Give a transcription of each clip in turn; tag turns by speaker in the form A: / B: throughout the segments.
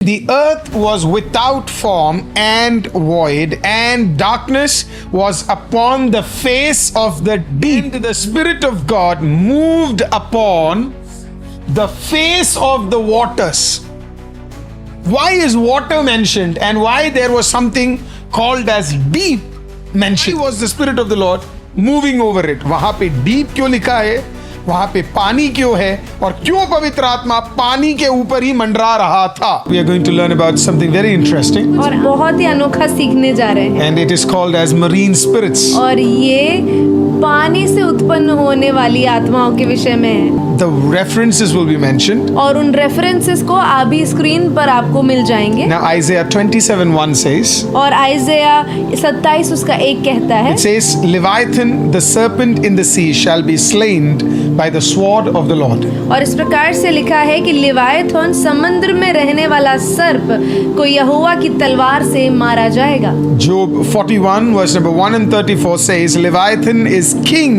A: The earth was without form and void, and darkness was upon the face of the deep. And the Spirit of God moved upon the face of the waters. Why is water mentioned, and why there was something called as deep mentioned? Why was the Spirit of the Lord moving over it? वहां पे deep क्यों लिखा है, वहां पे पानी क्यों है, और क्यों पवित्र आत्मा पानी के ऊपर ही मंडरा रहा था? We are going to learn about something very interesting.
B: और बहुत ही अनोखा सीखने जा रहे हैं.
A: And it is called as marine spirits.
B: और ये पानी से उत्पन्न होने वाली आत्माओं के विषय में है.
A: The references will be mentioned.
B: और उन रेफरेंसेस को अभी स्क्रीन पर आपको मिल जाएंगे.
A: Now Isaiah 27:1 says.
B: और आइज़ाया 27 उसका 1 कहता है.
A: It says, Leviathan, the serpent in the sea, shall be slain by the sword of the Lord.
B: और इस प्रकार से लिखा है कि लेवियाथन समुद्र में रहने वाला सर्प को यहोवा की तलवार से मारा जाएगा.
A: Job 41 verse number 1 and 34 says, Leviathan is king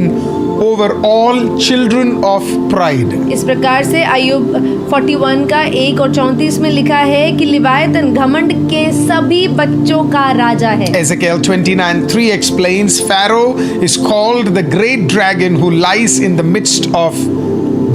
A: over all children of pride.
B: इस प्रकार से अय्यूब 41 का 1 और 34 में लिखा है कि लेवियाथन घमंड के सभी बच्चों का राजा है.
A: Ezekiel 29:3 explains, Pharaoh is called the great dragon who lies in the midst of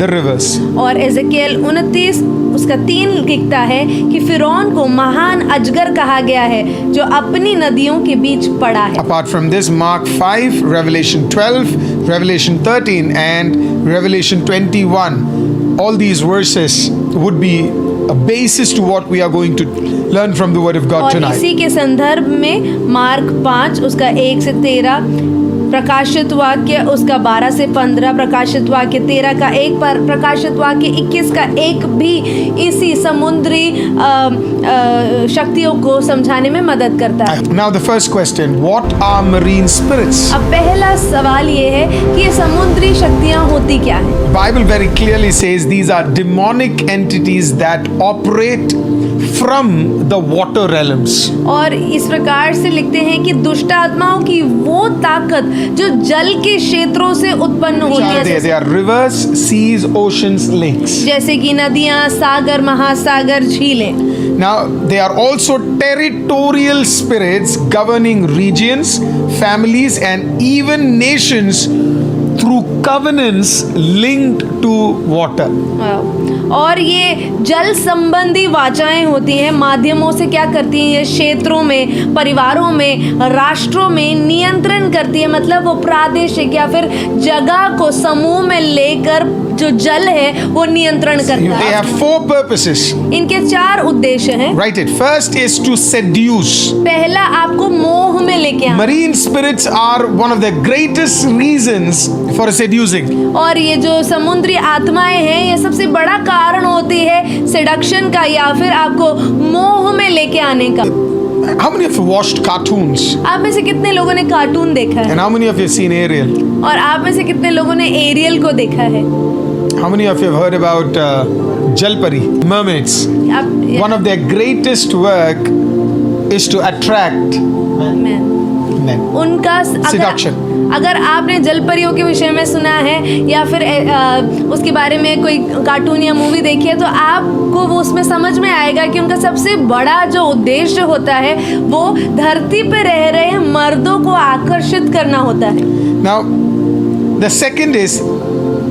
A: the rivers.
B: और एजेकियल 29 उसका 3 लिखता है कि फिरौन को महान अजगर कहा गया है जो अपनी नदियों के बीच पड़ा है.
A: Apart from this, Mark 5, Revelation 12, Revelation 13 and Revelation 21, all these verses would be a basis to what we are going to learn from the Word of God
B: और
A: tonight.
B: इसी के संदर्भ में मार्क 5 उसका 1 से 13, प्रकाशित वाक्य उसका 12 से 15, प्रकाशित वाक्य 13 का 1 पर, प्रकाशित वाक्य 21 का 1 भी इसी समुद्री शक्तियों को समझाने में मदद करता है.
A: Now the first question, what are marine spirits?
B: अब पहला सवाल ये है कि ये समुद्री शक्तियाँ होती क्या है?
A: Bible very clearly says these are demonic entities that operate from the water realms.
B: और इस प्रकार से लिखते हैं कि दुष्ट आत्माओं की वो ताकत जो जल के क्षेत्रों से उत्पन्न होती है.
A: They are rivers, seas, oceans, lakes.
B: जैसे कि नदियाँ, सागर, महासागर, झीलें.
A: Now they are also territorial spirits governing regions, families and even nations through covenants linked to water.
B: और ये जल संबंधी वाचाएं होती हैं, माध्यमों से क्या करती हैं, ये क्षेत्रों में, परिवारों में, राष्ट्रों में नियंत्रण करती है. मतलब वो प्रादेशिक या फिर जगह को समूह में लेकर जो जल है वो नियंत्रण करता है.
A: They have 4 purposes.
B: इनके 4 उद्देश्य हैं.
A: Write it. First is to seduce.
B: पहला आपको मोह में लेके आना.
A: Marine spirits are one of the greatest reasons for seducing.
B: और ये जो समुद्री आत्माएं हैं ये सबसे बड़ा कारण होती है सेडक्शन का या फिर आपको मोह में लेके आने का.
A: How many of you watched cartoons?
B: आप में से कितने लोगों ने कार्टून देखा है?
A: And how many of you have seen Ariel?
B: और आप में से कितने लोगों ने एरियल को देखा है?
A: How many of you have heard about Jalpari, mermaids? One of their greatest work is to attract men.
B: उनका
A: Seduction.
B: अगर आपने जलपरियों के विषय में सुना है या फिर उसके बारे में कोई कार्टून या मूवी देखी है तो आपको वो उसमें समझ में आएगा कि उनका सबसे बड़ा जो उद्देश्य होता है वो धरती पे रह रहे मर्दों को आकर्षित करना होता है.
A: Now, the second is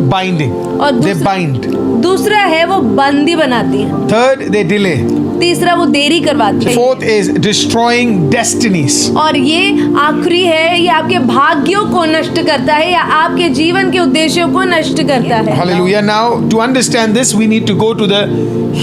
A: binding.
B: और
A: They bind.
B: दूसरा है वो बंदी बनाती है.
A: Third, they delay.
B: तीसरा वो देरी करवाती है.
A: Fourth is destroying destinies.
B: और ये आखिरी है, ये आपके भाग्यों को नष्ट करता है या आपके जीवन के उद्देश्यों को नष्ट करता है.
A: Hallelujah. Now, to understand this, we need to go to the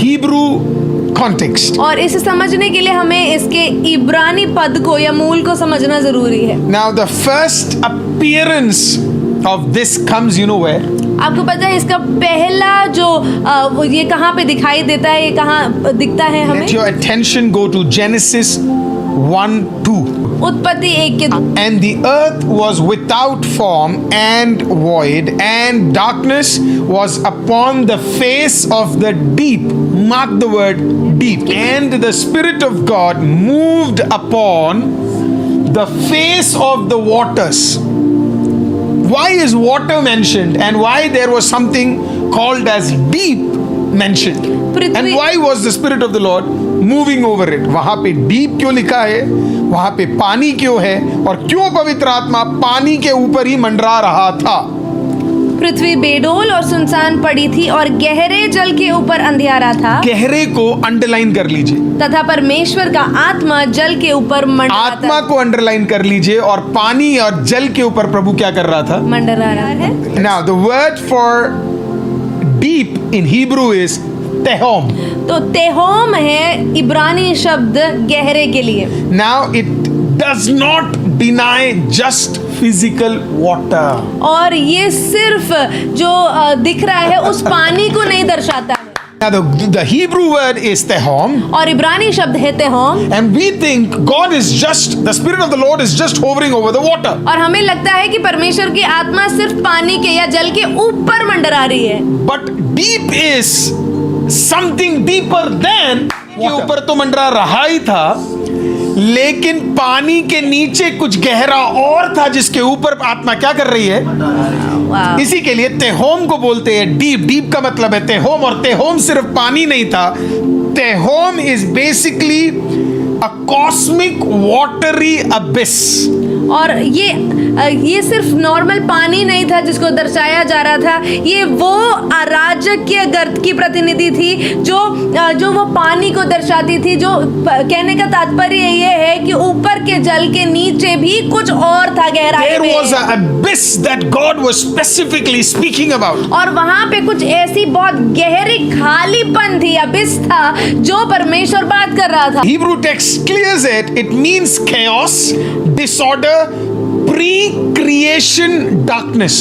A: Hebrew context.
B: और इसे समझने के लिए हमें इसके इब्रानी पद को या मूल को समझना जरूरी है.
A: Now, the first appearance of this comes, you know where?
B: आपको पता है इसका पहला जो ये कहाँ पे दिखाई देता है, ये कहाँ दिखता है हमें?
A: Let your attention go to Genesis 1:2.
B: उत्पत्ति 1 के.
A: And the earth was without form and void, and darkness was upon the face of the deep. Mark the word deep. And the Spirit of God moved upon the face of the waters. Why is water mentioned, and why there was something called as deep mentioned.
B: Prithvi-
A: And why was the Spirit of the Lord moving over it? वहां पे deep क्यों लिखा है, वहां पे पानी क्यों है, और क्यों पवित्र आत्मा पानी के ऊपर ही मंडरा रहा था?
B: पृथ्वी बेडोल और सुनसान पड़ी थी और गहरे जल के ऊपर अंधियारा था,
A: गहरे को अंडरलाइन कर लीजिए,
B: तथा परमेश्वर का आत्मा जल के ऊपर
A: आत्मा को अंडरलाइन कर लीजिए, और पानी और जल के ऊपर प्रभु क्या कर रहा था?
B: मंडरा रहा है।
A: Now the word for deep in Hebrew is tehom.
B: तो तेहोम है इब्रानी शब्द गहरे के लिए।
A: Now it does not deny just physical water.
B: और ये सिर्फ जो दिख रहा है उस पानी को नहीं दर्शाता है।
A: Now the Hebrew word is tehom,
B: और इब्रानी शब्द है तेहोम,
A: and we think God is just, the Spirit of the Lord is just hovering over the water.
B: और हमें लगता है कि परमेश्वर की आत्मा सिर्फ पानी के या जल के ऊपर मंडरा रही है।
A: But deep is something deeper than, के ऊपर तो मंडरा रहा ही था, लेकिन पानी के नीचे कुछ गहरा और था जिसके ऊपर आत्मा क्या कर रही है?
B: वाह।
A: इसी के लिए तेहोम को बोलते हैं डीप। डीप का मतलब है तेहोम, और तेहोम सिर्फ पानी नहीं था। Tehom is basically a cosmic watery abyss.
B: और ये सिर्फ नॉर्मल पानी नहीं था जिसको दर्शाया जा रहा था, ये वो अराजकीय गर्त की प्रतिनिधि थी जो वो पानी को दर्शाती थी। जो कहने का तात्पर्य ये है कि ऊपर के जल के नीचे भी कुछ और था गहराई
A: There
B: में।
A: was an abyss that God was specifically speaking about.
B: और वहां पे कुछ ऐसी बहुत गहरी खालीपन थी, अबिस था, जो परमेश्वर बात कर रहा था।
A: Hebrew text clears it. It means chaos, disorder, pre-creation darkness.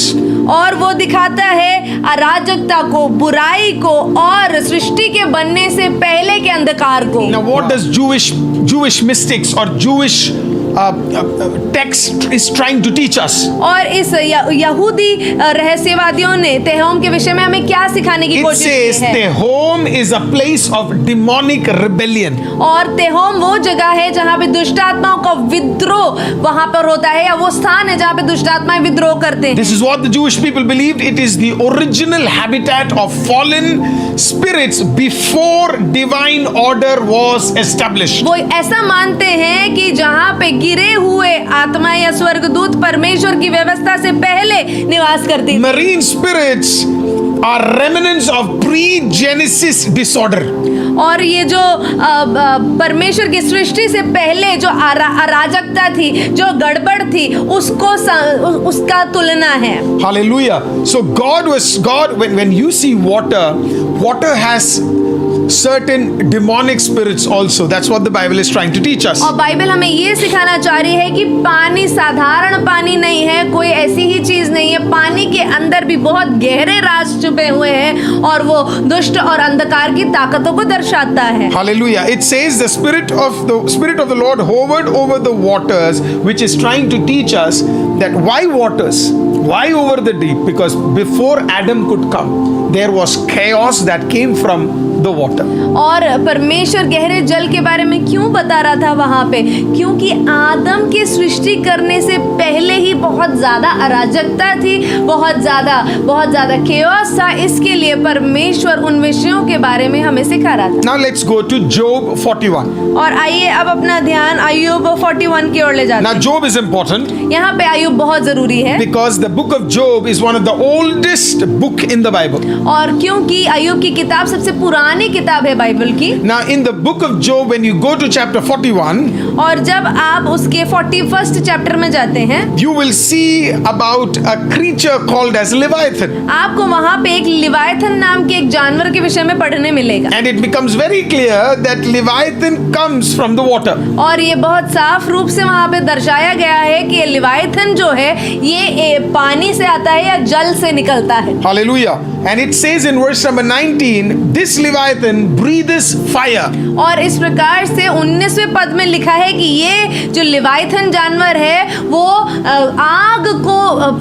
B: और वो दिखाता है अराजकता को, बुराई को और सृष्टि के बनने से पहले के अंधकार को।
A: Now, what does Jewish mystics or Jewish text is trying to teach us?
B: और इस यहूदी रहस्यवादियों ने तेहोम के विषय में हमें क्या सिखाने की
A: It
B: कोशिश
A: says
B: की है?
A: Tehom is a place of demonic rebellion.
B: और तेहोम वो जगह है जहाँ पे दुष्ट आत्माओं का विद्रोह वहां पर होता है, या वो स्थान है जहाँ पे दुष्ट आत्माएं विद्रोह करते हैं।
A: This is what the Jewish people believed. It is the original habitat of fallen spirits before divine order was established.
B: वो ऐसा मानते हैं कि जहाँ पे गिरे हुए आत्मा या स्वर्गदूत परमेश्वर की व्यवस्था से पहले निवास करती थी।
A: Marine spirits are remnants of pre-Genesis disorder.
B: और ये जो परमेश्वर की सृष्टि से पहले जो अराजकता थी, जो गड़बड़ थी, उसका तुलना है।
A: Hallelujah. So God when you see water has certain demonic spirits also. That's what the Bible is trying to teach us.
B: और बाइबल हमें ये सिखाना चाह रही है कि पानी साधारण पानी नहीं है, कोई ऐसी ही चीज नहीं है। पानी के अंदर भी बहुत गहरे राज छुपे हुए हैं, और वो दुष्ट और अंधकार की ताकतों को दर्शाता है।
A: Hallelujah. It says the Spirit of the Lord hovered over the waters, which is trying to teach us that why waters? Why over the deep? Because before Adam could come, there was chaos that came from the water.
B: और परमेश्वर गहरे जल के बारे में क्यों बता रहा था वहां पे? क्योंकि आदम की सृष्टि करने से पहले ही बहुत ज्यादा अराजकता थी, बहुत ज्यादा केओस था। इसके लिए परमेश्वर उन विषयों के बारे में हमें सिखा रहा था।
A: Now let's go to Job 41.
B: और आइए अब अपना ध्यान अय्यूब 41 की ओर ले जाते
A: Now
B: हैं।
A: Job is important
B: यहाँ पे अय्यूब बहुत जरूरी है,
A: because the book of Job is one of the oldest book in the Bible.
B: और क्योंकि अय्यूब की किताब सबसे पुरानी किताब है बाइबल की।
A: Now in the book of Job, when you go to chapter 41,
B: और जब आप उसके 41st चैप्टर में जाते हैं,
A: you will see about a creature called as Leviathan.
B: आपको वहां पे एक लिवायथन नाम के एक जानवर के विषय में पढ़ने मिलेगा।
A: And it becomes very clear that Leviathan comes from the water.
B: और ये बहुत साफ रूप से वहां पे दर्शाया गया है कि ये लिवायथन जो है ये पानी से आता है या जल से निकलता है।
A: Hallelujah. And it says in verse number 19, this Leviathan breathes fire.
B: और इस प्रकार से 19वें पद में लिखा है कि ये जो लिवायथन जानवर है वो आग को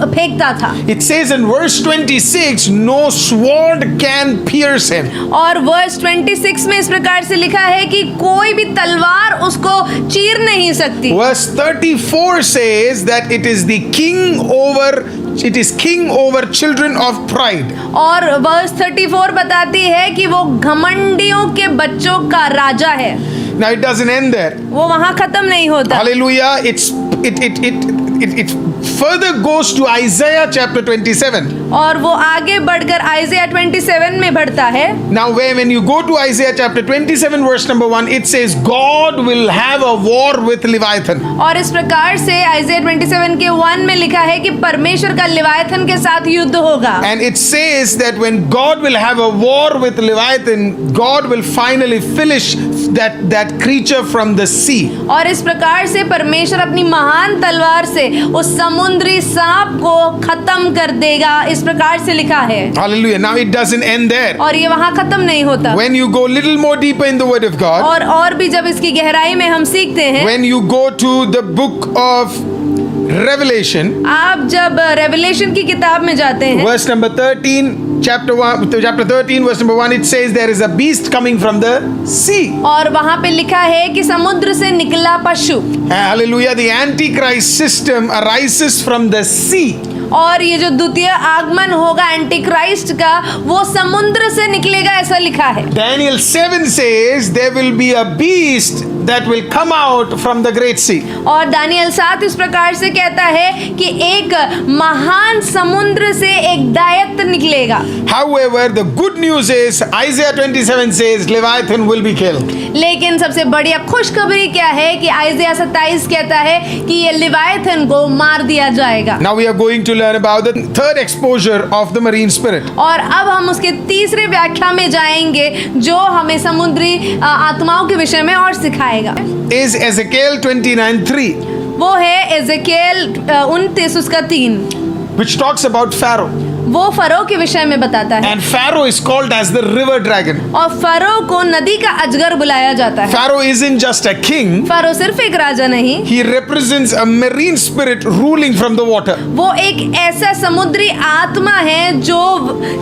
B: फेंकता था।
A: It says in verse 26, no sword can pierce him.
B: और वर्स 26 में इस प्रकार से लिखा है कि कोई भी तलवार उसको चीर नहीं सकती।
A: Verse 34 says that it is the king over it is king over children of pride.
B: और वर्स 34 बताती है कि वो घमंडियों के बच्चों का राजा है।
A: Now it doesn't end there.
B: वो वहां खत्म नहीं होता।
A: Hallelujah. It further goes to Isaiah chapter 27.
B: और वो आगे बढ़कर आइज़ाया 27 में बढ़ता है।
A: Now when you go to Isaiah chapter 27 verse number 1, it says God will have a war with Leviathan.
B: और इस प्रकार से आइज़ाया 27 के 1 में लिखा है कि परमेश्वर का लिवायथन के साथ युद्ध होगा।
A: And it says that when God will have a war with Leviathan, God will finally finish that creature from the sea.
B: और इस प्रकार से परमेश्वर अपनी महान तलवार से उस समुद्री सांप को खत्म कर देगा, इस प्रकार से लिखा है।
A: Hallelujah. Now it doesn't end there.
B: और ये वहां खत्म नहीं होता।
A: When you go little more deeper in the word of God,
B: और भी जब इसकी गहराई में हम सीखते हैं,
A: when you go to the book of Revelation,
B: आप जब रेवलेशन की किताब में जाते हैं,
A: verse number 13, chapter 13 verse number 1, it says there is a beast coming from the sea.
B: और वहां पे लिखा है कि समुद्र से निकला पशु।
A: Hallelujah. The Antichrist system arises from the sea.
B: और ये जो द्वितीय आगमन होगा एंटी क्राइस्ट का, वो समुद्र से निकलेगा, ऐसा लिखा है।
A: Daniel 7 says there will be a beast that will come out from the great sea.
B: और दानियल 7 इस प्रकार से कहता है कि एक महान समुद्र से एक दैत्य निकलेगा।
A: However, the good news is Isaiah 27 says Leviathan will be killed.
B: लेकिन सबसे बढ़िया खुशखबरी क्या है कि आइज़ाया 27 कहता है कि ये लिवायथन को मार दिया जाएगा।
A: Now we are going to learn about the third exposure of the marine spirit.
B: और अब हम उसके तीसरे व्याख्या में जाएंगे जो हमें समुद्री आत्माओं के विषय में और सिखाएगा।
A: Is Ezekiel 29:3,
B: वो है एजेकियल 29 उसका 3,
A: which talks about Pharaoh.
B: वो फरो के विषय में बताता है।
A: And Pharaoh is called as the river dragon.
B: और फरो को नदी का अजगर बुलाया जाता है।
A: Pharaoh isn't just a king.
B: Furrow सिर्फ एक राजा नहीं,
A: He represents a marine spirit ruling from the water.
B: वो एक ऐसा समुद्री आत्मा है जो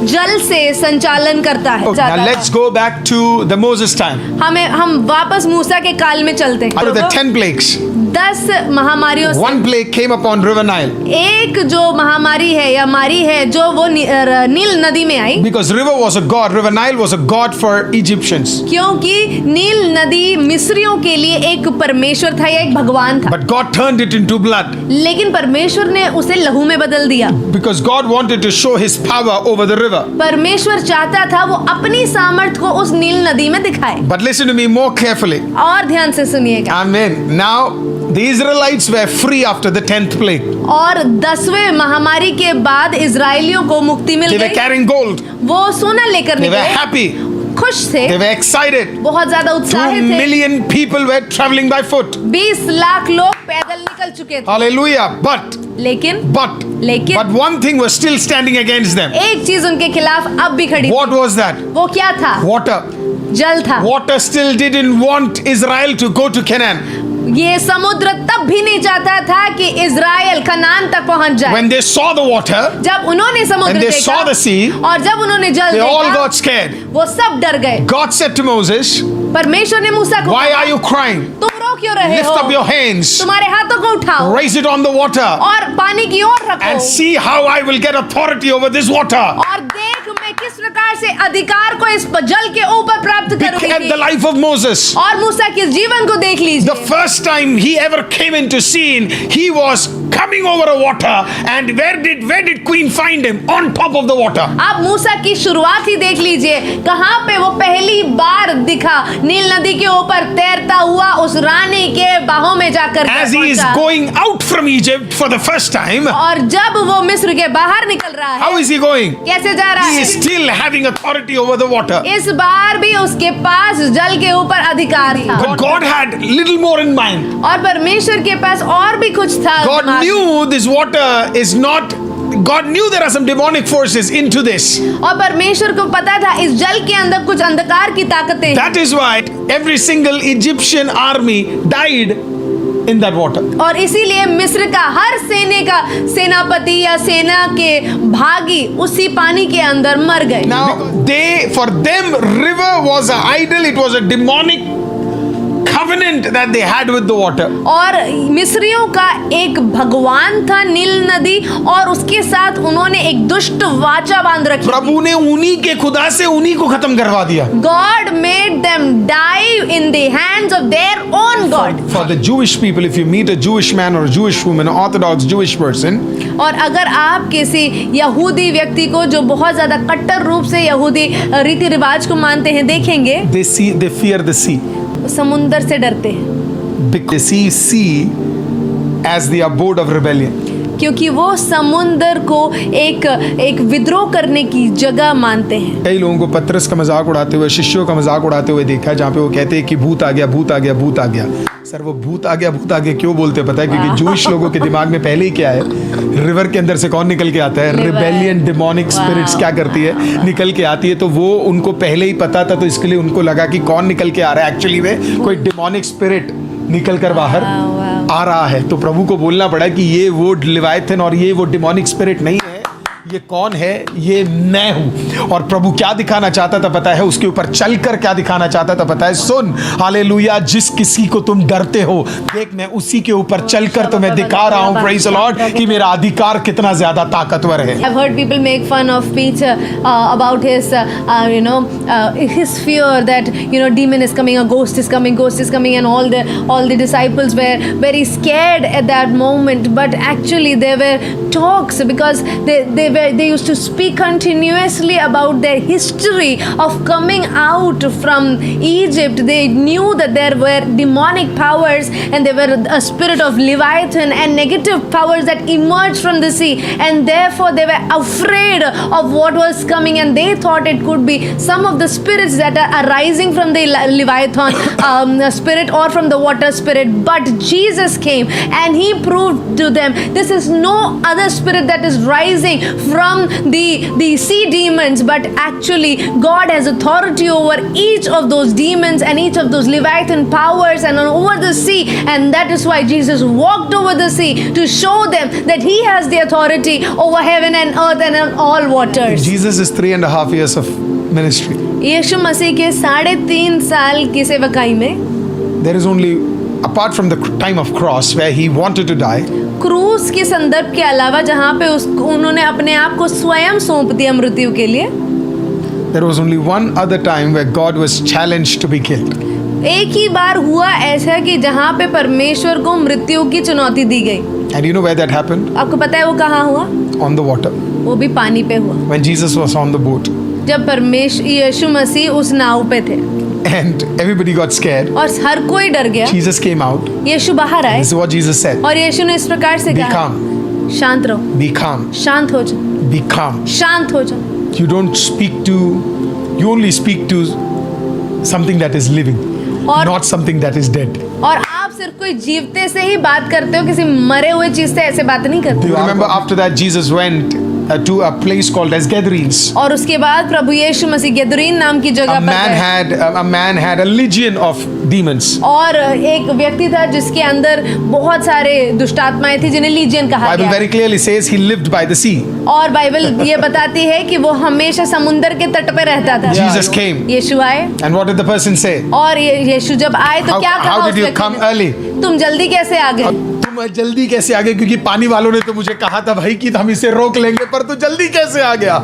B: जल से संचालन करता है।
A: Okay, now let's go back to the Moses time.
B: हम वापस मूसा के काल में चलते हैं।
A: Out of the 10 plagues,
B: 10 महामारियों से
A: one plague came upon River Nile.
B: एक जो महामारी है या मारी है जो वो नील नदी में आई।
A: Because river was a god, River Nile was a god for Egyptians.
B: क्योंकि नील नदी मिस्रियों के लिए एक परमेश्वर था या एक भगवान था।
A: But God turned it into blood.
B: लेकिन परमेश्वर ने उसे लहू में बदल दिया।
A: Because God wanted to show his power over the river.
B: परमेश्वर चाहता था वो अपनी सामर्थ को उस नील नदी में दिखाए।
A: But listen to me more carefully.
B: और ध्यान से सुनिएगा।
A: Amen. Now the Israelites were free after the 10th plague.
B: और 10वें महामारी के बाद इजराइलियों को मुक्ति मिल
A: They were
B: गई।
A: carrying gold.
B: वो सोना लेकर
A: They were
B: निकले,
A: happy.
B: खुश थे,
A: They were excited.
B: बहुत ज्यादा
A: 2
B: उत्साहित थे।
A: million people were traveling by foot.
B: 20 lakh लोग पैदल निकल चुके थे।
A: Hallelujah. But
B: लेकिन
A: one thing was still standing against them.
B: एक चीज उनके खिलाफ अब भी खड़ी
A: What
B: थी।
A: was that?
B: वो क्या था?
A: Water.
B: जल था।
A: Water still didn't want Israel to go to Canaan.
B: ये समुद्र तब भी नहीं चाहता था कि इजराइल कनान तक पहुंच जाए।
A: When they saw the water,
B: जब उन्होंने समुद्र
A: when they
B: देखा
A: saw the sea,
B: और जब उन्होंने जल
A: they all
B: देखा,
A: got scared.
B: वो सब डर गए।
A: God said to Moses,
B: परमेश्वर ने मूसा को
A: "Why
B: कहा,
A: are you crying?
B: तुम रो क्यों रहे
A: Lift
B: हो?
A: up your hands,
B: तुम्हारे हाथों को उठाओ
A: raise it on the water,
B: और पानी की ओर रखो
A: and see how I will get authority over this water."
B: और देख मैं किस प्रकार से अधिकार को इस जल के ऊपर प्राप्त
A: Look at the
B: करूंगी।
A: life of Moses.
B: और मूसा के जीवन को देख
A: The
B: लीजिए।
A: first time he ever came into scene, he was coming over a water, and where did Queen find him? On top of the water.
B: आप मूसा की शुरुआत ही देख लीजिए, कहाँ पे वो पहली बार दिखा, नील नदी के ऊपर तैरता हुआ उस रानी के बाहों में जाकर
A: As he is
B: पहुंचा।
A: going out from Egypt for the first time,
B: और जब वो मिस्र के बाहर निकल रहा है,
A: how is he going?
B: कैसे जा रहा
A: He
B: है?
A: is still having authority over the water.
B: इस बार भी उसके पास जल के ऊपर अधिकार था।
A: But God had little more in mind.
B: और परमेश्वर के पास और भी कुछ था।
A: God knew this water is not. God knew there are some demonic forces into this.
B: और परमेश्वर को पता था इस जल के अंदर कुछ अंधकार की ताकतें हैं।
A: That is why every single Egyptian army died in that water.
B: और इसीलिए मिस्र का हर सेनापति या सेना के भागी उसी पानी के अंदर मर गए।
A: Now for them river was an idol. It was a demonic covenant that they had with the water.
B: और मिस्रियों का एक भगवान था नील नदी, और उसके साथ उन्होंने एक दुष्ट वाचा बांध रखी।
A: प्रभु ने उन्हीं के खुदा से उन्हीं को खत्म करवा दिया।
B: God made them die in the hands of their own God.
A: For the Jewish people, if you meet a Jewish man or a Jewish woman, an Orthodox Jewish person,
B: और अगर आप किसी यहूदी व्यक्ति को जो बहुत ज्यादा कट्टर रूप से यहूदी रीति रिवाज को मानते हैं देखेंगे,
A: they fear the sea.
B: समुंदर से डरते हैं,
A: Because they see sea as the abode of rebellion.
B: क्योंकि वो समुंदर को एक विद्रोह करने की जगह मानते हैं।
A: कई लोगों को पतरस का मजाक उड़ाते हुए, शिष्यों का मजाक उड़ाते हुए देखा, जहाँ पे वो कहते हैं कि भूत आ गया, भूत आ गया, भूत आ गया। सर, वो भूत आ गया क्यों बोलते पता है? क्योंकि जूइश लोगों के दिमाग में पहले ही क्या है, रिवर के अंदर से कौन निकल के आता है? रिबेलियन डिमोनिक स्पिरिट्स क्या करती है, निकल के आती है। तो वो उनको पहले ही पता था, तो इसके लिए उनको लगा कि कौन निकल के आ रहा है, एक्चुअली में कोई डिमोनिक स्पिरिट निकल कर बाहर आ रहा है। तो प्रभु को बोलना पड़ा कि ये वो लिवायथन और ये वो डिमोनिक स्पिरिट नहीं है, ये कौन है? ये मैं हूं। और प्रभु क्या दिखाना चाहता था पता है? उसके ऊपर चलकर क्या दिखाना चाहता था पता है? सुन, हालेलुया, जिस किसी को तुम डरते हो, देख मैं उसी के ऊपर चलकर तुम्हें दिखा रहा हूं, प्रेज़ द लॉर्ड, कि मेरा अधिकार कितना ज्यादा ताकतवर है।
B: I've heard people make fun of Peter about his his fear that demon is coming, a ghost is coming, and all the disciples were very scared at that moment. But actually there were talks, because they used to speak continuously about their history of coming out from Egypt. They knew that there were demonic powers, and there were a spirit of Leviathan and negative powers that emerged from the sea, and therefore they were afraid of what was coming, and they thought it could be some of the spirits that are arising from the Leviathan spirit or from the water spirit. But Jesus came and he proved to them this is no other spirit that is rising from the sea demons, but actually God has authority over each of those demons and each of those Leviathan powers and over the sea. And that is why Jesus walked over the sea, to show them that he has the authority over heaven and earth and on all waters.
A: Jesus is 3.5 years of ministry.
B: यीशु मसीह के 3.5 साल की सेवकाई में,
A: There is only, apart from the time of cross where he wanted to die,
B: क्रूस के संदर्भ के अलावा जहाँ पे उन्होंने अपने आप को स्वयं सौंप दिया मृत्यु के लिए,
A: there was only one other time where God was challenged to be killed.
B: एक ही बार हुआ ऐसा कि जहाँ पे परमेश्वर को मृत्यु की चुनौती दी गई।
A: And you know where that happened?
B: आपको पता है वो कहाँ हुआ?
A: On the water.
B: वो भी पानी पे हुआ,
A: When Jesus was on the boat.
B: जब यीशु मसीह उस नाव पे थे
A: And everybody got scared.
B: और हर कोई डर गया।
A: Jesus came out.
B: यीशु बाहर आए,
A: This is what Jesus said.
B: और यीशु ने इस प्रकार से
A: Be
B: कहा,
A: calm.
B: शांत रहो,
A: Be calm.
B: शांत हो जाओ,
A: Be calm.
B: शांत हो जाओ।
A: You don't speak to, you only speak to something that is living,
B: और
A: not something that is dead.
B: और आप सिर्फ कोई जीवते से ही बात करते हो, किसी मरे हुए चीज से ऐसे बात नहीं
A: Do
B: करते।
A: you remember after that Jesus went to a place called as Gadarenes?
B: और उसके बाद प्रभु यीशु मसीह गदरीन नाम की जगह पर गए।
A: A man had a legion of demons.
B: और एक व्यक्ति था जिसके अंदर बहुत सारे दुष्टात्माएं थी, जिन्हें लीजियन कहा
A: Bible
B: गया।
A: very clearly says he lived by the sea.
B: और बाइबल ये बताती है कि वो हमेशा समुंदर के तट पे रहता था।
A: Jesus came.
B: यीशु आए,
A: And what did the person say?
B: और यीशु जब आए तो क्या कहा
A: How
B: उस
A: did you
B: व्यक्ति
A: come
B: ने?
A: early?
B: तुम जल्दी कैसे आ गए?
A: तुम जल्दी कैसे आ गए? क्योंकि पानी वालों ने तो मुझे कहा था भाई कि हम इसे रोक लेंगे, पर तू जल्दी कैसे आ गया?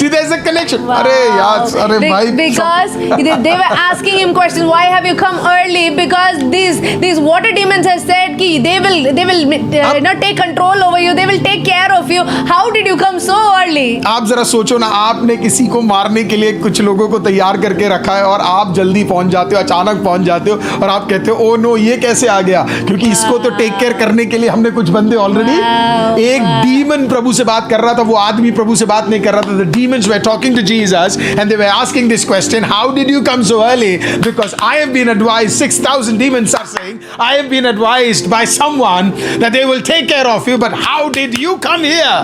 A: See, there's a connection. अरे यार, अरे भाई,
B: because they were asking him questions. Why have you come early? Because these water demons have said कि they will not take control over you. They will take care of you. How did you come so early?
A: आप जरा सोचो ना, आपने किसी को मारने के लिए कुछ लोगों को तैयार करके रखा है और आप जल्दी पहुंच जाते हो, अचानक पहुंच जाते हो और आप कहते हो ओ नो, ये कैसे आ गया? क्योंकि इसको तो टेक केयर करने के लिए हमने कुछ बंदे ऑलरेडी। एक डीमन प्रभु से बात कर रहा था, वो आदमी प्रभु से बात नहीं कर रहा था। The demons were talking to Jesus and they were asking this question, how did you come so early? Because I have been advised, 6,000 demons are saying, I have been advised by someone that they will take care of you, but how did you come here?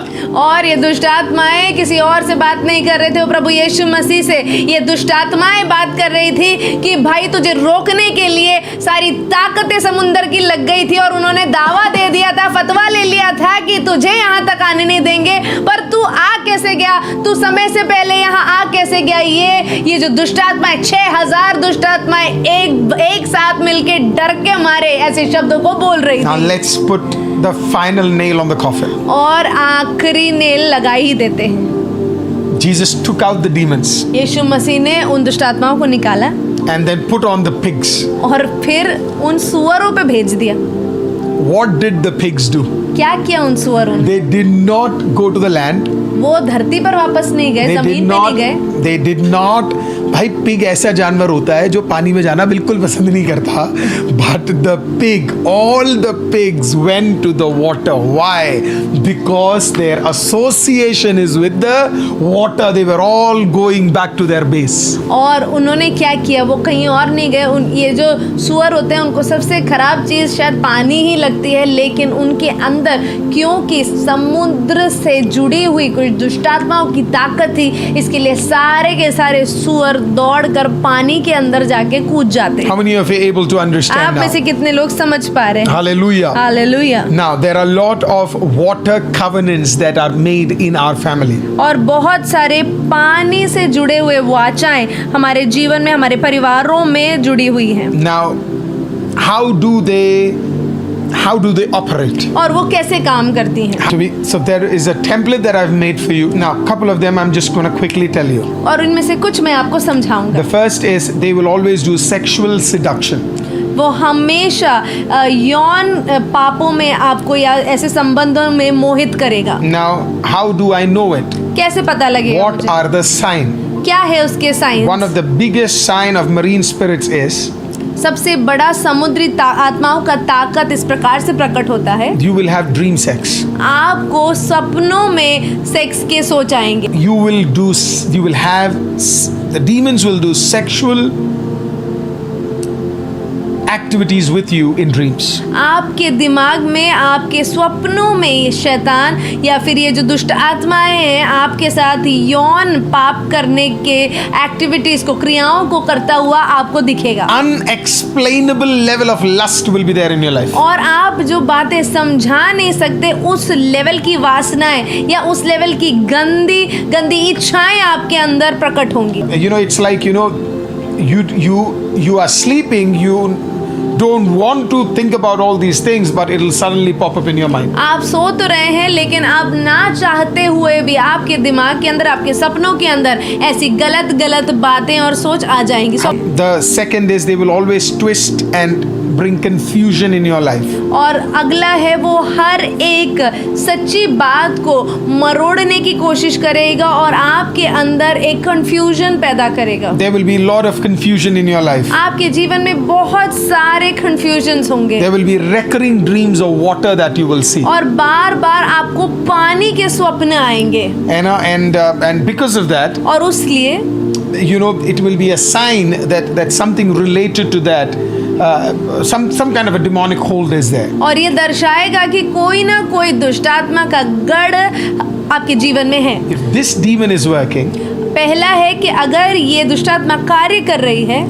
B: और ये दुष्ट आत्माएं किसी और से बात नहीं कर रहे थे, वो प्रभु यीशु मसीह से ये दुष्ट आत्माएं बात कर रही थी कि भाई तुझे रोकने के लिए सारी ताकतें समुंदर की लग गई थी ऊपर उन्होंने दावा दे दिया था, फतवा ले लिया था कि तुझे यहाँ तक आने नहीं देंगे, पर तू आ कैसे गया, तू समय से पहले यहाँ आ कैसे गया। ये जो दुष्ट आत्माएं, 6000 दुष्ट आत्माएं एक साथ मिलके डर के मारे ऐसे शब्दों को बोल रही
A: Now
B: थी।
A: let's put the final nail on the coffin.
B: और आखिरी नेल लगा ही देते हैं।
A: Jesus took out the demons
B: यीशु मसीह ने उन दुष्ट आत्माओं को निकाला
A: and then put on the pigs.
B: और फिर उन सुअरों पे भेज दिया।
A: What did the pigs do?
B: क्या किया उन सुअरों ने?
A: They did not go to the land.
B: वो धरती पर वापस नहीं गए,
A: They did
B: जमीन पे
A: not.
B: नहीं गए।
A: They did not. भाई पिग ऐसा जानवर होता है जो पानी में जाना बिल्कुल पसंद नहीं करता. But the pig, all the pigs went to the water. Why? Because their association is with the water. They were all going back to their base.
B: और उन्होंने क्या किया, वो कहीं और नहीं गए। ये जो सुअर होते हैं उनको सबसे खराब चीज़ शायद पानी ही लगती है, लेकिन उनके अंदर क्योंकि समुद्र से जुड़ी हुई कुछ दुष्टात्माओं की ताकत थी, इसके लिए सारे के सारे सुअर दौड़कर पानी के अंदर जाके कूद जाते हैं।
A: How many of you are able to
B: आप
A: understand
B: में
A: now?
B: से कितने लोग समझ पा रहे हैं?
A: Hallelujah.
B: Hallelujah.
A: Now there are a lot of water covenants that are made in our family.
B: और बहुत सारे पानी से जुड़े हुए वाचाएं हमारे जीवन में, हमारे परिवारों में जुड़ी हुई हैं।
A: Now, how do they operate?
B: और वो कैसे काम करती हैं?
A: So there is a template that I've made for you. Now, a couple of them I'm just going to quickly tell you.
B: और इनमें से कुछ मैं आपको समझाऊंगा।
A: The first is they will always do sexual seduction.
B: वो हमेशा यौन पापों में आपको या ऐसे संबंधों में मोहित करेगा।
A: Now, how do I know it?
B: कैसे पता लगेगा
A: What
B: मुझे?
A: are the signs?
B: क्या है उसके sign?
A: One of the biggest sign of marine spirits is
B: सबसे बड़ा समुद्री आत्माओं का ताकत इस प्रकार से प्रकट होता है,
A: you will have dream sex.
B: आपको सपनों में सेक्स के सोच आएंगे।
A: The demons will do sexual activities with you in dreams.
B: आपके दिमाग में, आपके स्वप्नों में ये शैतान या फिर ये जो दुष्ट आत्माएं हैं आपके साथ यौन पाप करने के एक्टिविटीज को, क्रियाओं को करता हुआ आपको दिखेगा।
A: Unexplainable level of lust will be there in your life.
B: और आप जो बातें समझा नहीं सकते, उस लेवल की वासनाएं या उस लेवल की गंदी गंदी इच्छाएं आपके अंदर प्रकट होंगी।
A: You know, it's like, you are sleeping, you don't want to think about all these things, but it'll suddenly pop up in your mind.
B: आप सो तो रहे हैं, लेकिन आप ना चाहते हुए भी आपके दिमाग के अंदर, आपके सपनों के अंदर ऐसी गलत गलत बातें और सोच आ जाएंगी।
A: The second is they will always twist and bring confusion in your life.
B: और अगला है वो हर एक सच्ची बात को मरोड़ने की कोशिश करेगा और आपके अंदर एक कंफ्यूजन पैदा करेगा।
A: There will be a lot of confusion in your life.
B: आपके जीवन में बहुत सारे कंफ्यूजन्स होंगे।
A: There will be recurring dreams of water that you will see.
B: और बार बार आपको पानी के स्वप्न आएंगे।
A: And because of that,
B: और उसलिए
A: it will be a sign that something related to that, some kind of a demonic hold is there.
B: और ये दर्शाएगा कि कोई ना कोई दुष्टात्मा का गढ़ आपके जीवन में है।
A: If this demon is working,
B: पहला है कि अगर ये दुष्टात्मा कार्य कर रही है,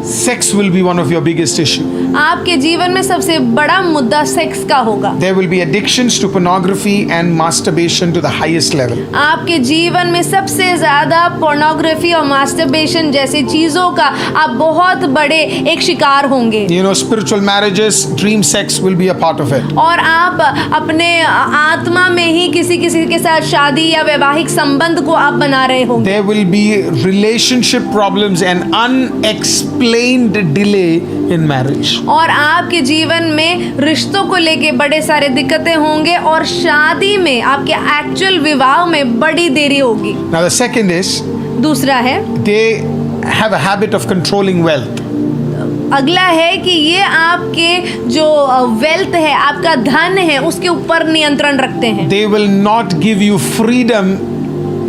A: sex will be one of your biggest issue.
B: आपके जीवन में सबसे बड़ा मुद्दा सेक्स का होगा।
A: There will be addictions to pornography and masturbation to the highest level.
B: आपके जीवन में सबसे ज्यादा पोर्नोग्राफी और मास्टरबेशन जैसी चीजों का आप बहुत बड़े एक शिकार होंगे।
A: Spiritual marriages, dream sex will be a part of it.
B: और आप अपने आत्मा में ही किसी के साथ शादी या वैवाहिक संबंध को आप बना रहे होंगे।
A: There will be relationship problems and unexplained delay in marriage.
B: और आपके जीवन में रिश्तों को लेके बड़े सारे दिक्कतें होंगे और शादी में, आपके एक्चुअल विवाह में बड़ी देरी होगी।
A: Now the second is
B: दूसरा है,
A: they have a habit of controlling wealth.
B: अगला है कि ये आपके जो वेल्थ है, आपका धन है, उसके ऊपर नियंत्रण रखते हैं।
A: They will not give you freedom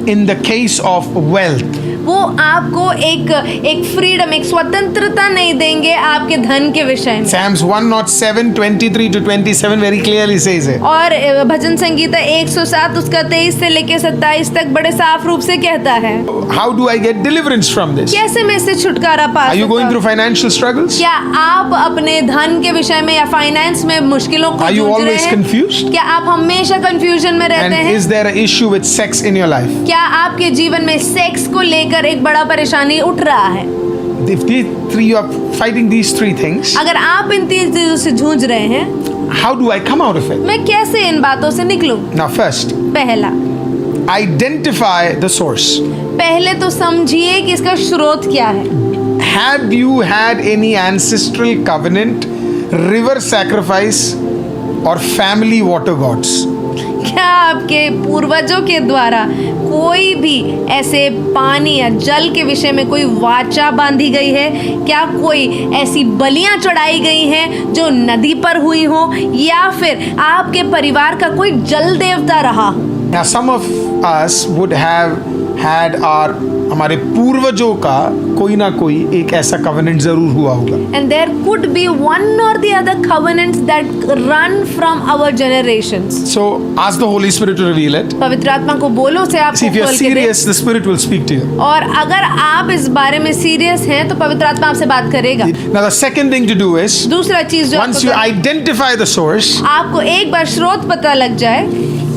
A: in the case of wealth.
B: वो आपको एक फ्रीडम, एक स्वतंत्रता नहीं देंगे आपके धन के विषय में।
A: Psalms 107, 23 to 27 very clearly says it.
B: और भजन संगीता 107 उसका 23 से लेके 27 तक बड़े साफ रूप से कहता है।
A: How do I get deliverance from this?
B: कैसे मैं इससे छुटकारा पा
A: Are you
B: सकता
A: going
B: हूं?
A: through financial struggles?
B: क्या आप अपने धन के विषय में या फाइनेंस में मुश्किलों को
A: Are you
B: जूझ रहे
A: always
B: हैं?
A: confused?
B: क्या आप हमेशा कंफ्यूजन में रहते
A: And
B: हैं?
A: is there an issue with sex in your life?
B: क्या आपके जीवन में सेक्स को लेकर एक बड़ा परेशानी उठ रहा है?
A: If you are fighting these three things,
B: अगर आप इन तीन चीजों से जूझ रहे हैं,
A: how do I come out of it?
B: मैं कैसे इन बातों से निकलूं?
A: Now, first,
B: पहला,
A: identify the source.
B: पहले तो समझिए कि इसका स्रोत क्या है।
A: Have you had any ancestral covenant, river sacrifice, or family water gods?
B: क्या आपके पूर्वजों के द्वारा कोई भी ऐसे पानी या जल के विषय में कोई वाचा बांधी गई है? क्या कोई ऐसी बलियां चढ़ाई गई हैं जो नदी पर हुई हो, या फिर आपके परिवार का कोई जल देवता रहा?
A: Now, some of us would have had हमारे पूर्वजों का कोई ना कोई एक ऐसा कवेनेंट जरूर हुआ होगा।
B: And there could be one or the other covenants that run from our generations.
A: So ask the Holy Spirit to reveal it.
B: पवित्र आत्मा को बोलो से
A: See,
B: आपको
A: if you're
B: खोल के दे।
A: serious, the Spirit will speak to you.
B: और अगर आप इस बारे में सीरियस हैं तो पवित्र आत्मा आपसे बात करेगा।
A: Now, the second thing to do is,
B: दूसरा चीज जो
A: once you identify the source,
B: आपको एक बार स्रोत पता लग जाए,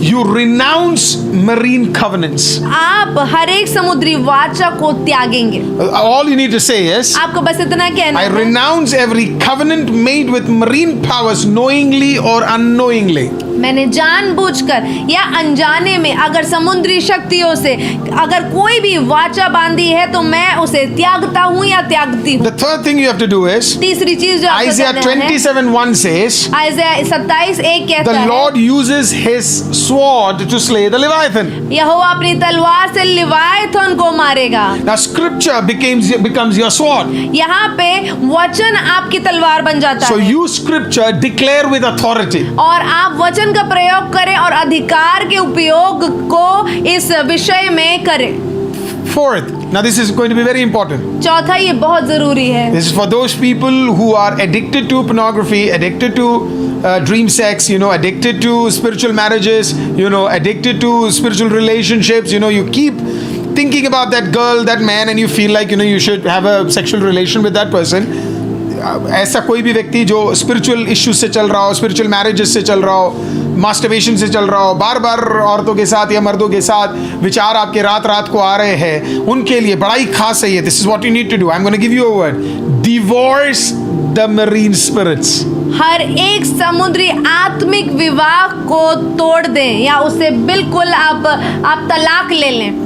A: you renounce marine covenants.
B: आप हर एक समुद्री वाचा को त्यागेंगे।
A: All you need to say is,
B: आपको बस इतना कहना
A: I
B: है,
A: renounce every covenant made with marine powers knowingly or unknowingly.
B: मैंने जानबूझकर या अनजाने में अगर समुद्री शक्तियों से अगर कोई भी वाचा बांधी है तो मैं उसे त्यागता हूँ या त्यागती हूँ।
A: The third thing you have to do is,
B: तीसरी चीज जो आपको
A: Isaiah
B: करना है,
A: 27:1 says,
B: आइज़ाया 27:1 कहता
A: the
B: है,
A: Lord uses his sword to slay the Leviathan.
B: यहोवा अपनी तलवार से लिवायथन को मारेगा।
A: Now scripture becomes your sword.
B: यहाँ पे वचन आपकी तलवार बन जाता
A: So
B: है
A: use scripture, declare with authority.
B: और आप वचन का प्रयोग करें और अधिकार के उपयोग को इस विषय में करें।
A: Fourth, now this is going to be very important.
B: चौथा, ये बहुत जरूरी है।
A: This is for those people who are addicted to pornography, addicted to dream sex, addicted to spiritual marriages, addicted to spiritual relationships. You keep thinking about that girl, that man, and you feel like, you should have a sexual relation with that person. ऐसा कोई भी व्यक्ति जो spiritual issues से चल रहा हो, spiritual marriages से चल रहा हो, मास्टरबेशन से चल रहा हो, बार बार औरतों के साथ या मर्दों के साथ विचार आपके रात रात को आ रहे हैं, उनके लिए बड़ा ही खास है ये। This is what you need to do. I am gonna give you a word, divorce the marine spirits.
B: हर एक समुद्री आत्मिक विवाह को तोड़ दें या उसे बिल्कुल आप तलाक ले लें।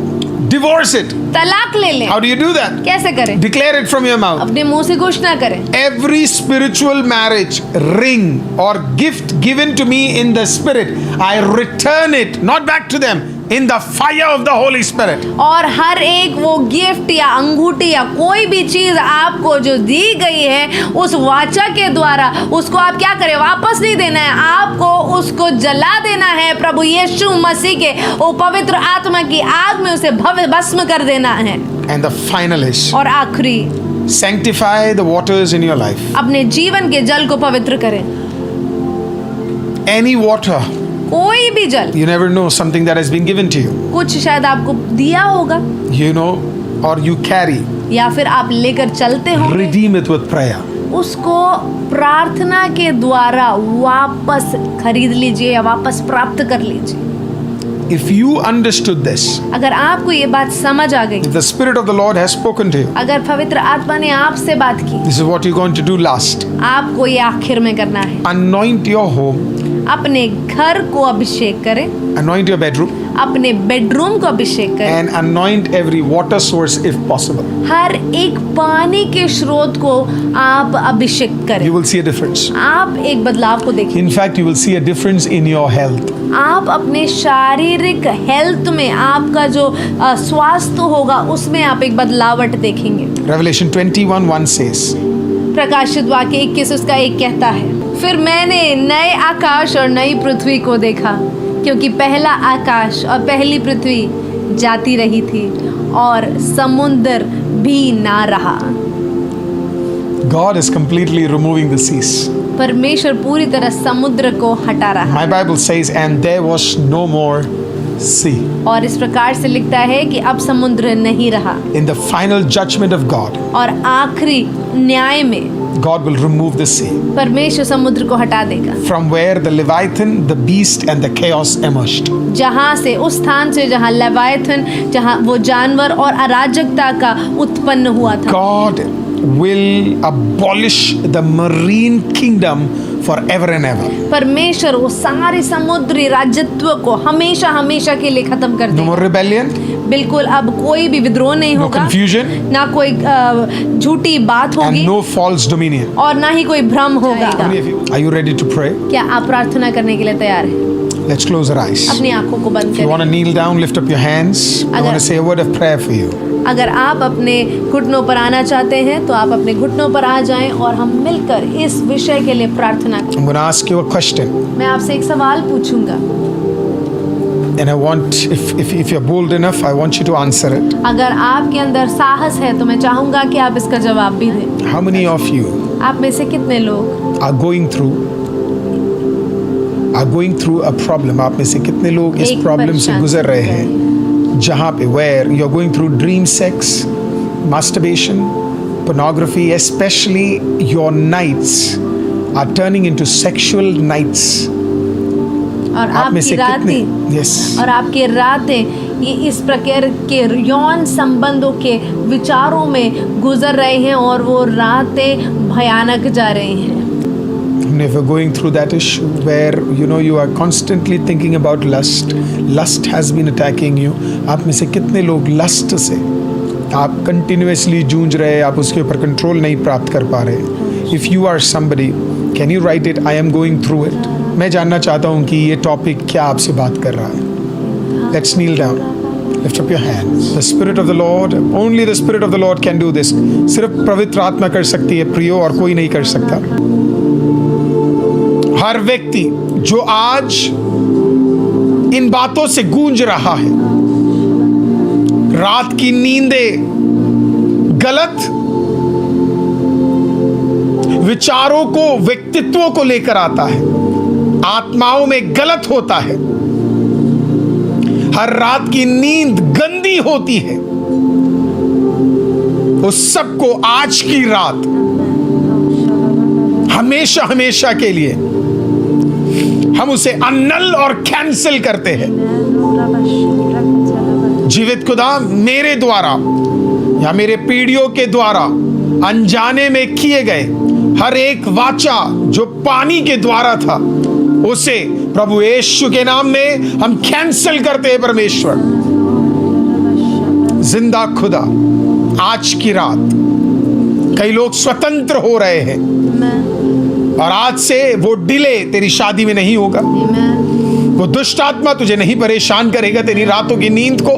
A: Divorce it.
B: तलाक ले लें।
A: How do you do that?
B: कैसे करें?
A: Declare it from your mouth.
B: अपने मुंह से घोषणा करें।
A: Every spiritual marriage, ring, or gift given to me in the spirit, I return it, not back to them, in the fire of the Holy Spirit.
B: और हर एक वो gift या अंगूठी या कोई भी चीज आपको जो दी गई है उस वाचा के द्वारा उसको आप क्या करें? वापस नहीं देना है, आपको उसको जला देना है। प्रभु यीशु मसीह के वो पवित्र आत्मा की आग में उसे भस्म कर देना है।
A: And the final is,
B: और आखिरी,
A: sanctify the waters in your life.
B: अपने जीवन के जल को पवित्र करें।
A: Any water,
B: कोई भी जल,
A: you never know, something that has been given to you,
B: कुछ शायद आपको दिया होगा
A: or you carry,
B: या फिर आप लेकर चलते हो,
A: redeem it with prayer.
B: उसको प्रार्थना के द्वारा वापस खरीद लीजिए या वापस प्राप्त कर लीजिए।
A: If you understood this,
B: अगर आपको ये बात समझ आ गई,
A: if the Spirit of the Lord has spoken to you,
B: अगर पवित्र आत्मा ने आपसे बात की,
A: this is what you're going to do last.
B: आपको ये आखिर में करना है।
A: Anoint your home,
B: अपने घर को अभिषेक करें,
A: anoint your bedroom,
B: अपने बेडरूम को अभिषेक करें,
A: and anoint every water source if possible.
B: हर एक पानी के स्रोत को आप अभिषेक करें।
A: You will see a difference.
B: आप एक बदलाव को देखें।
A: In fact, you will see a difference in your health.
B: आप अपने शारीरिक हेल्थ में आपका जो स्वास्थ्य होगा उसमें आप एक बदलावट देखेंगे।
A: Revelation 21:1 says,
B: प्रकाशित वाक्य 21 उसका 1 कहता है, फिर मैंने नए आकाश और नई पृथ्वी को देखा, क्योंकि पहला आकाश और पहली पृथ्वी जाती रही थी और समुद्र भी ना रहा।
A: God is completely removing the seas.
B: परमेश्वर पूरी तरह समुद्र को हटा रहा
A: My
B: है।
A: Bible says, and there was no more sea.
B: और इस प्रकार से लिखता है कि अब समुद्र नहीं रहा,
A: In the final judgment of God,
B: और आखिरी न्याय में
A: God will remove the sea.
B: परमेश्वर समुद्र को हटा देगा,
A: From where the Leviathan, the beast, and the chaos emerged.
B: जहाँ से, उस स्थान से जहाँ लेवायथन, जहाँ वो जानवर और अराजकता का उत्पन्न हुआ था।
A: God will abolish the marine kingdom forever and ever.
B: परमेश्वर वो सारे समुद्री राज्यत्व को हमेशा हमेशा के लिए खत्म कर
A: No more
B: देगा।
A: rebellion,
B: बिल्कुल अब कोई भी विद्रोह नहीं
A: no
B: होगा,
A: confusion,
B: ना कोई झूठी बात
A: and
B: होगी,
A: no false dominion.
B: और ना ही कोई भ्रम होगा।
A: Are you ready to pray?
B: क्या आप प्रार्थना करने के लिए तैयार हैं?
A: Let's close our eyes.
B: अपनी आंखों को बंद
A: If you want to
B: करें।
A: kneel down, lift up your hands. I want to say a word of prayer for you.
B: अगर आप अपने घुटनों पर आना चाहते हैं तो आप अपने घुटनों पर आ जाएं और हम मिलकर इस विषय के लिए प्रार्थना करें।
A: I'm going to ask you a question.
B: मैं आपसे एक सवाल पूछूंगा,
A: And I want, if you're bold enough, I want you to answer it.
B: अगर आपके अंदर साहस है तो मैं चाहूंगा कि आप इसका जवाब भी दें।
A: How many of you
B: आप में से कितने लोग
A: are going through a problem? आप में से कितने लोग इस
B: एक
A: प्रॉब्लम से
B: परेशानी
A: गुजर रहे
B: से
A: हैं जहाँ पे where you're going through dream sex, masturbation, pornography, especially your nights are turning into sexual nights.
B: और
A: आप में
B: आपकी
A: से
B: रातें
A: कितने? Yes.
B: और आपकी रातें ये इस प्रकार के यौन संबंधों के विचारों में गुजर रहे हैं और वो रातें भयानक जा रही हैं।
A: If you're going through that issue where you are constantly thinking about lust has been attacking you. आप में से कितने लोग लस्ट से आप कंटिन्यूसली जूझ रहे, आप उसके ऊपर कंट्रोल नहीं प्राप्त कर पा रहे? If you are somebody, can you write it? I am going through it. मैं जानना चाहता हूँ कि ये टॉपिक क्या आपसे बात कर रहा है। Let's kneel down. Lift up your hands. The Spirit of the Lord, only the Spirit of the Lord can do this. सिर्फ पवित्र आत्मा कर सकती है प्रियो, और कोई नहीं कर सकता। हर व्यक्ति जो आज इन बातों से गूंज रहा है, रात की नींदें गलत विचारों को, व्यक्तित्वों को लेकर आता है, आत्माओं में गलत होता है, हर रात की नींद गंदी होती है, उस सबको आज की रात हमेशा हमेशा के लिए हम उसे अन्नल और कैंसिल करते हैं। जीवित खुदा, मेरे द्वारा या मेरे पीढ़ियों के द्वारा अनजाने में किए गए हर एक वाचा जो पानी के द्वारा था, उसे प्रभु यीशु के नाम में हम कैंसिल करते हैं। परमेश्वर जिंदा खुदा, आज की रात कई लोग स्वतंत्र हो रहे हैं, और आज से वो डिले तेरी शादी में नहीं होगा, वो दुष्ट आत्मा तुझे नहीं परेशान करेगा तेरी रातों की नींद को,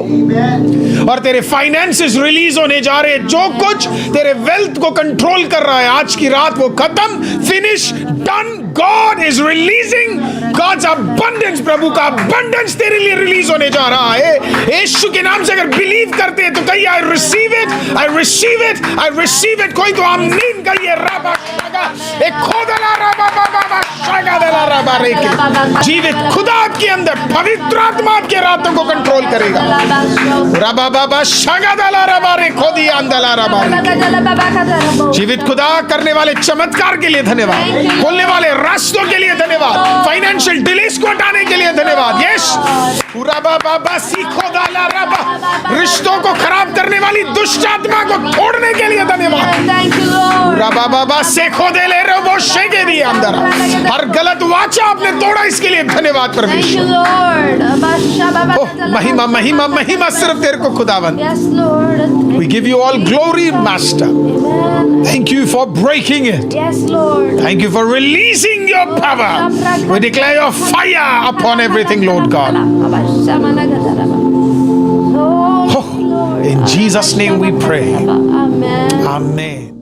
A: और तेरे फाइनेंसेस रिलीज होने जा रहे हैं। जो कुछ तेरे वेल्थ को कंट्रोल कर रहा है, आज की रात वो खत्म, finish, done. God is releasing God's abundance, प्रभु का अबंडेंस तेरे लिए रिलीज होने जा रहा है। यीशु के नाम से अगर बिलीव करते हैं तो कहिए I receive it, I receive it, I receive it. कोई तो आमीन कहिए। राबा एक खोदला राबा बाबा शागा दला राबा रेके। जीवित खुदा आपके अंदर, पवित्र आत्मा आपके रातों को कंट्रोल करेगा। राबा बाबा शागा दला राबा रे खोदी आंदला राबा रेके। जीवित खुदा, करने वाले चमत्कार के लिए धन्यवाद, खोलने वाले रास्तों के लिए धन्यवाद, फाइनेंशियल डिलेस को हटाने के लिए धन्यवाद। यस, राबा बाबा सीखो दाला राबा, रिश्तों को खराब करने वाली दुष्ट आत्मा को तोड़ने के लिए धन्यवाद। राबा बाबा सेखो दे ले रहे वो शेगे भी अंदर, हर गलत वाचा आपने तोड़ा, इसके लिए धन्यवाद परमेश्वर। महिमा महिमा महिमा सिर्फ तेरे को खुदावंद। We give you all glory, Master. Thank you for breaking it. Thank you for releasing your power. We declare your fire upon everything, Lord God. Oh, in Jesus' name we pray. Amen.